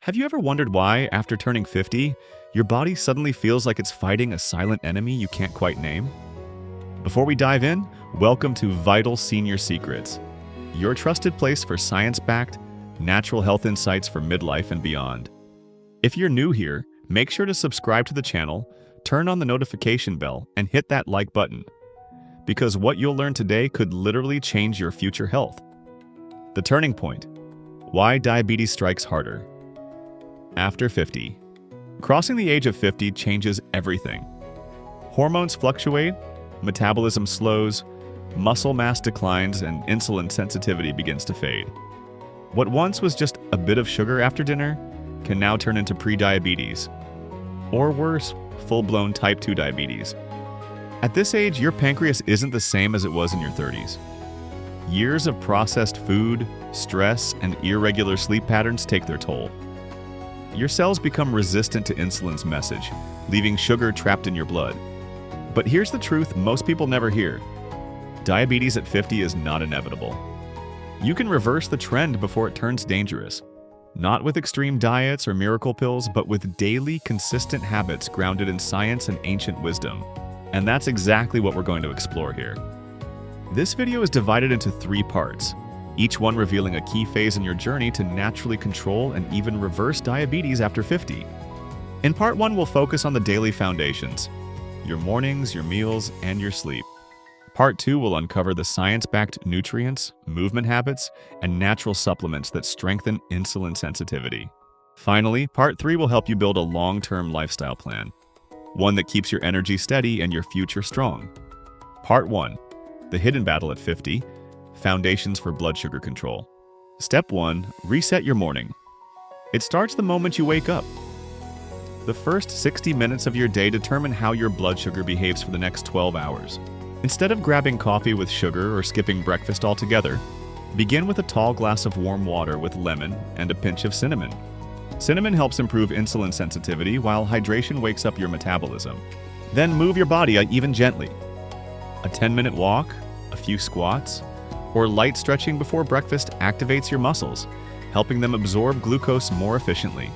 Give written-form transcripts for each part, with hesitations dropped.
Have you ever wondered why, after turning 50, your body suddenly feels like it's fighting a silent enemy you can't quite name? Before we dive in, welcome to Vital Senior Secrets, your trusted place for science-backed, natural health insights for midlife and beyond. If you're new here, make sure to subscribe to the channel, turn on the notification bell, and hit that like button, because what you'll learn today could literally change your future health. The turning point: why diabetes strikes harder. After 50. Crossing the age of 50 changes everything. Hormones fluctuate, metabolism slows, muscle mass declines, and insulin sensitivity begins to fade. What once was just a bit of sugar after dinner can now turn into prediabetes, or worse, full-blown type 2 diabetes. At this age, your pancreas isn't the same as it was in your 30s. Years of processed food, stress, and irregular sleep patterns take their toll. Your cells become resistant to insulin's message, leaving sugar trapped in your blood. But here's the truth most people never hear. Diabetes at 50 is not inevitable. You can reverse the trend before it turns dangerous. Not with extreme diets or miracle pills, but with daily, consistent habits grounded in science and ancient wisdom. And that's exactly what we're going to explore here. This video is divided into 3 parts, each one revealing a key phase in your journey to naturally control and even reverse diabetes after 50. In part 1, we'll focus on the daily foundations: your mornings, your meals, and your sleep. Part 2 will uncover the science-backed nutrients, movement habits, and natural supplements that strengthen insulin sensitivity. Finally, Part 3 will help you build a long-term lifestyle plan, one that keeps your energy steady and your future strong. Part 1. The hidden battle at 50. Foundations for blood sugar control. Step 1. Reset your morning. It starts the moment you wake up. The first 60 minutes of your day determine how your blood sugar behaves for the next 12 hours. Instead of grabbing coffee with sugar or skipping breakfast altogether, begin with a tall glass of warm water with lemon and a pinch of cinnamon. Cinnamon helps improve insulin sensitivity, while hydration wakes up your metabolism. Then move your body even gently. A 10-minute walk, a few squats, or light stretching before breakfast activates your muscles, helping them absorb glucose more efficiently.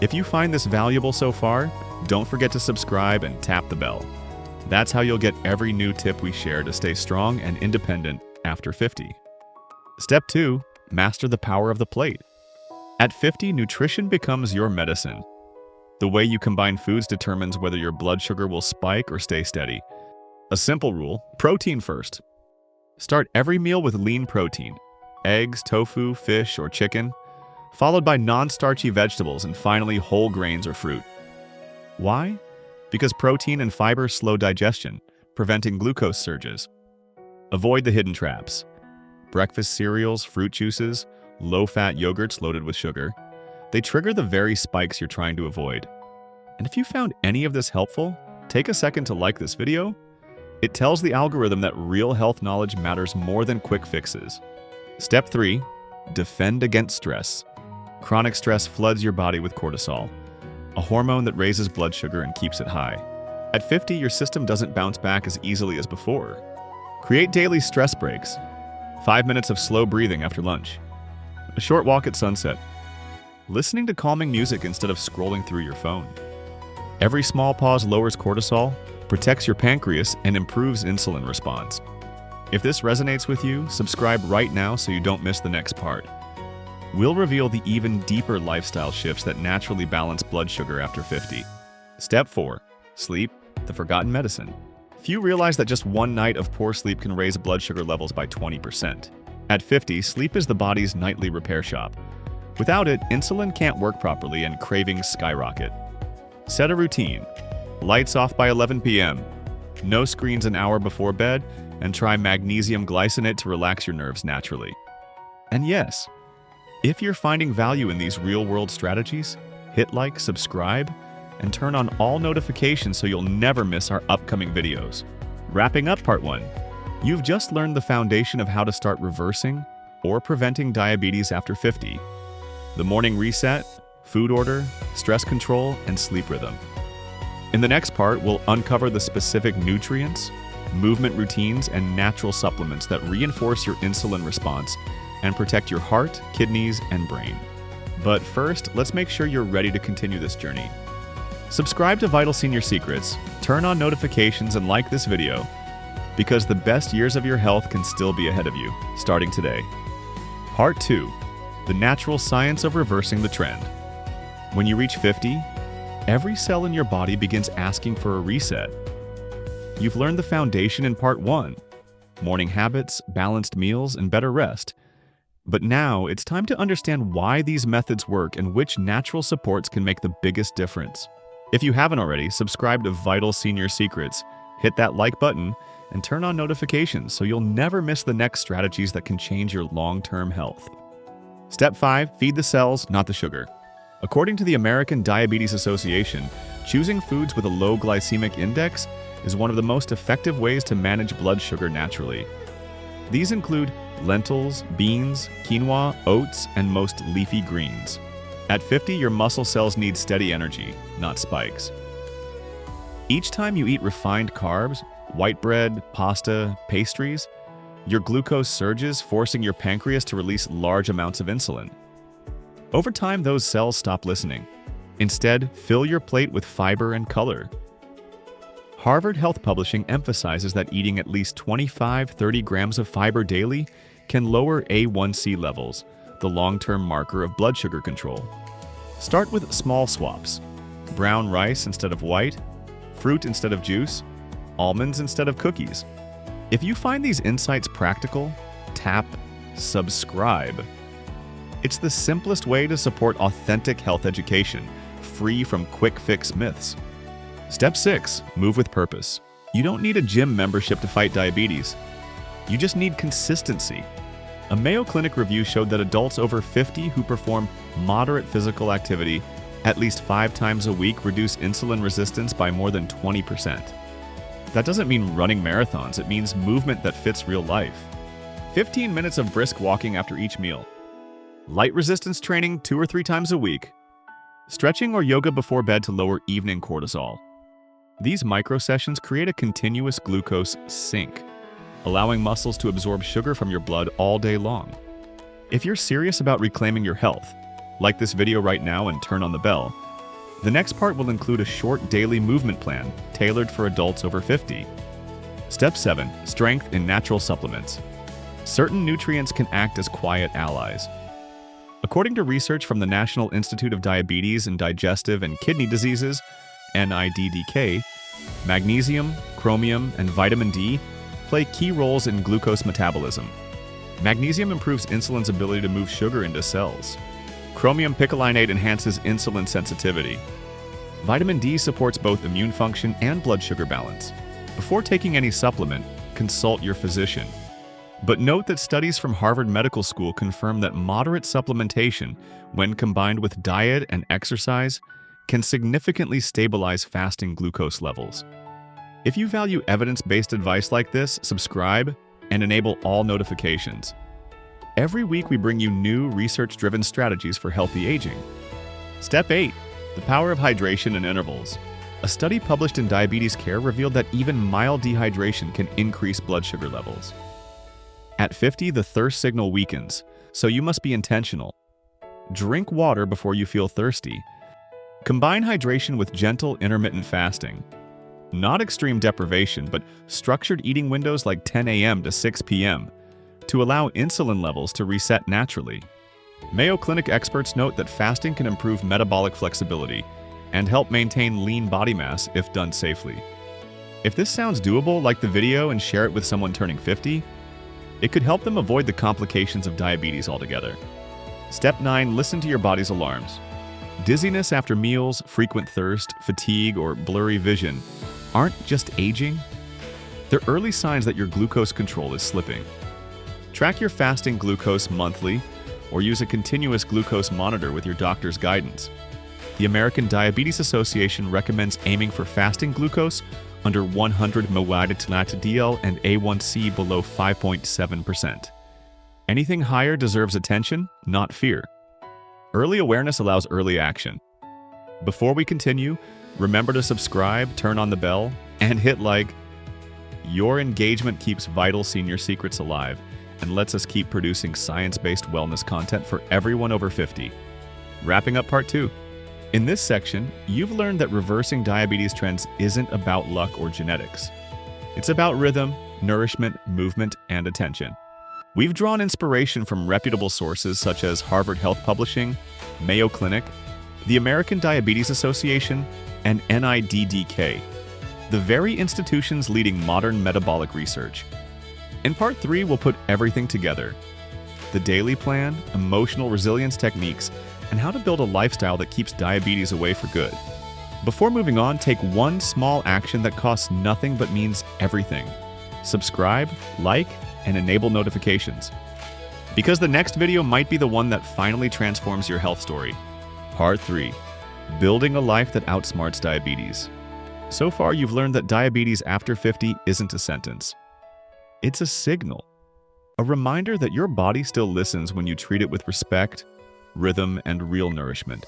If you find this valuable so far, don't forget to subscribe and tap the bell. That's how you'll get every new tip we share to stay strong and independent after 50. Step 2. Master the power of the plate. At 50, nutrition becomes your medicine. The way you combine foods determines whether your blood sugar will spike or stay steady. A simple rule: protein first. Start every meal with lean protein: eggs, tofu, fish, or chicken, followed by non-starchy vegetables, and finally whole grains or fruit. Why? Because protein and fiber slow digestion, preventing glucose surges. Avoid the hidden traps: breakfast cereals, fruit juices, low-fat yogurts loaded with sugar. They trigger the very spikes you're trying to avoid. And if you found any of this helpful, take a second to like this video. It tells the algorithm that real health knowledge matters more than quick fixes. Step 3. Defend against stress. Chronic stress floods your body with cortisol, a hormone that raises blood sugar and keeps it high. At 50, your system doesn't bounce back as easily as before. Create daily stress breaks: 5 minutes of slow breathing after lunch, a short walk at sunset, listening to calming music instead of scrolling through your phone. Every small pause lowers cortisol, protects your pancreas, and improves insulin response. If this resonates with you, subscribe right now so you don't miss the next part. We'll reveal the even deeper lifestyle shifts that naturally balance blood sugar after 50. Step 4. Sleep, the forgotten medicine. Few realize that just one night of poor sleep can raise blood sugar levels by 20%. At 50, sleep is the body's nightly repair shop. Without it, insulin can't work properly and cravings skyrocket. Set a routine: lights off by 11 p.m., no screens an hour before bed, and try magnesium glycinate to relax your nerves naturally. And yes, if you're finding value in these real-world strategies, hit like, subscribe, and turn on all notifications so you'll never miss our upcoming videos. Wrapping up part 1, you've just learned the foundation of how to start reversing or preventing diabetes after 50. The morning reset, food order, stress control, and sleep rhythm. In the next part, we'll uncover the specific nutrients, movement routines, and natural supplements that reinforce your insulin response and protect your heart, kidneys, and brain. But first, let's make sure you're ready to continue this journey. Subscribe to Vital Senior Secrets, turn on notifications, and like this video, because the best years of your health can still be ahead of you, starting today. Part 2. The natural science of reversing the trend. When you reach 50, every cell in your body begins asking for a reset. You've learned the foundation in Part 1, morning habits, balanced meals, and better rest. But now it's time to understand why these methods work and which natural supports can make the biggest difference. If you haven't already, subscribe to Vital Senior Secrets, hit that like button, and turn on notifications so you'll never miss the next strategies that can change your long-term health. Step 5. Feed the cells, not the sugar. According to the American Diabetes Association, choosing foods with a low glycemic index is one of the most effective ways to manage blood sugar naturally. These include lentils, beans, quinoa, oats, and most leafy greens. At 50, your muscle cells need steady energy, not spikes. Each time you eat refined carbs, white bread, pasta, pastries, your glucose surges, forcing your pancreas to release large amounts of insulin. Over time, those cells stop listening. Instead, fill your plate with fiber and color. Harvard Health Publishing emphasizes that eating at least 25-30 grams of fiber daily can lower A1C levels, the long-term marker of blood sugar control. Start with small swaps: brown rice instead of white, fruit instead of juice, almonds instead of cookies. If you find these insights practical, tap subscribe. It's the simplest way to support authentic health education, free from quick fix myths. Step 6. Move with purpose. You don't need a gym membership to fight diabetes. You just need consistency. A Mayo Clinic review showed that adults over 50 who perform moderate physical activity at least 5 times a week reduce insulin resistance by more than 20%. That doesn't mean running marathons, it means movement that fits real life. 15 minutes of brisk walking after each meal. Light resistance training 2 or 3 times a week. Stretching or yoga before bed to lower evening cortisol. These micro sessions create a continuous glucose sink, allowing muscles to absorb sugar from your blood all day long. If you're serious about reclaiming your health, like this video right now and turn on the bell. The next part will include a short daily movement plan tailored for adults over 50. Step 7. Strength in natural supplements. Certain nutrients can act as quiet allies. According to research from the National Institute of Diabetes and Digestive and Kidney Diseases, NIDDK, magnesium, chromium, and vitamin D play key roles in glucose metabolism. Magnesium improves insulin's ability to move sugar into cells. Chromium picolinate enhances insulin sensitivity. Vitamin D supports both immune function and blood sugar balance. Before taking any supplement, consult your physician. But note that studies from Harvard Medical School confirm that moderate supplementation, when combined with diet and exercise, can significantly stabilize fasting glucose levels. If you value evidence-based advice like this, subscribe and enable all notifications. Every week we bring you new research-driven strategies for healthy aging. Step 8. The power of hydration and intervals. A study published in Diabetes Care revealed that even mild dehydration can increase blood sugar levels. At 50, the thirst signal weakens, so you must be intentional. Drink water before you feel thirsty. Combine hydration with gentle intermittent fasting. Not extreme deprivation, but structured eating windows like 10 a.m. to 6 p.m. to allow insulin levels to reset naturally. Mayo Clinic experts note that fasting can improve metabolic flexibility and help maintain lean body mass if done safely. If this sounds doable, like the video and share it with someone turning 50, it could help them avoid the complications of diabetes altogether. Step 9. Listen to your body's alarms. Dizziness after meals, frequent thirst, fatigue, or blurry vision aren't just aging. They're early signs that your glucose control is slipping. Track your fasting glucose monthly or use a continuous glucose monitor with your doctor's guidance. The American Diabetes Association recommends aiming for fasting glucose under 100 mg/dL and A1C below 5.7%. Anything higher deserves attention, not fear. Early awareness allows early action. Before we continue, remember to subscribe, turn on the bell, and hit like. Your engagement keeps Vital Senior Secrets alive and lets us keep producing science-based wellness content for everyone over 50. Wrapping up part 2. In this section, you've learned that reversing diabetes trends isn't about luck or genetics. It's about rhythm, nourishment, movement, and attention. We've drawn inspiration from reputable sources such as Harvard Health Publishing, Mayo Clinic, the American Diabetes Association, and NIDDK, the very institutions leading modern metabolic research. In part 3, we'll put everything together: the daily plan, emotional resilience techniques, and how to build a lifestyle that keeps diabetes away for good. Before moving on, take one small action that costs nothing but means everything. Subscribe, like, and enable notifications. Because the next video might be the one that finally transforms your health story. Part 3. Building a life that outsmarts diabetes. So far, you've learned that diabetes after 50 isn't a sentence. It's a signal. A reminder that your body still listens when you treat it with respect, rhythm, and real nourishment.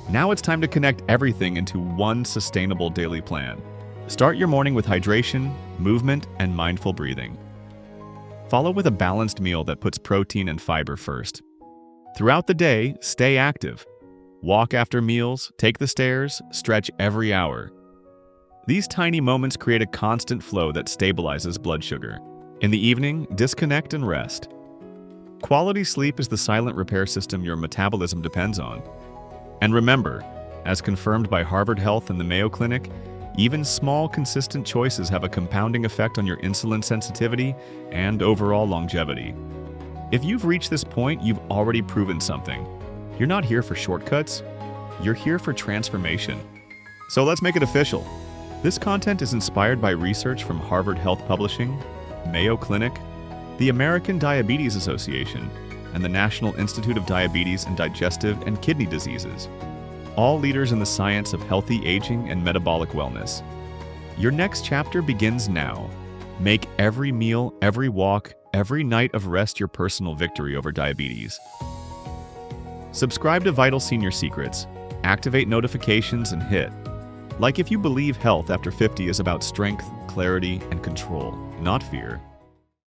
Now it's time to connect everything into one sustainable daily plan. Start your morning with hydration, movement, and mindful breathing. Follow with a balanced meal that puts protein and fiber first. Throughout the day, stay active. Walk after meals, take the stairs, stretch every hour. These tiny moments create a constant flow that stabilizes blood sugar. In the evening, disconnect and rest. Quality sleep is the silent repair system your metabolism depends on. And remember, as confirmed by Harvard Health and the Mayo Clinic, even small, consistent choices have a compounding effect on your insulin sensitivity and overall longevity. If you've reached this point, you've already proven something. You're not here for shortcuts, you're here for transformation. So let's make it official. This content is inspired by research from Harvard Health Publishing, Mayo Clinic, the American Diabetes Association, and the National Institute of Diabetes and Digestive and Kidney Diseases, all leaders in the science of healthy aging and metabolic wellness. Your next chapter begins now. Make every meal, every walk, every night of rest your personal victory over diabetes. Subscribe to Vital Senior Secrets, activate notifications, and hit like if you believe health after 50 is about strength, clarity, and control, not fear.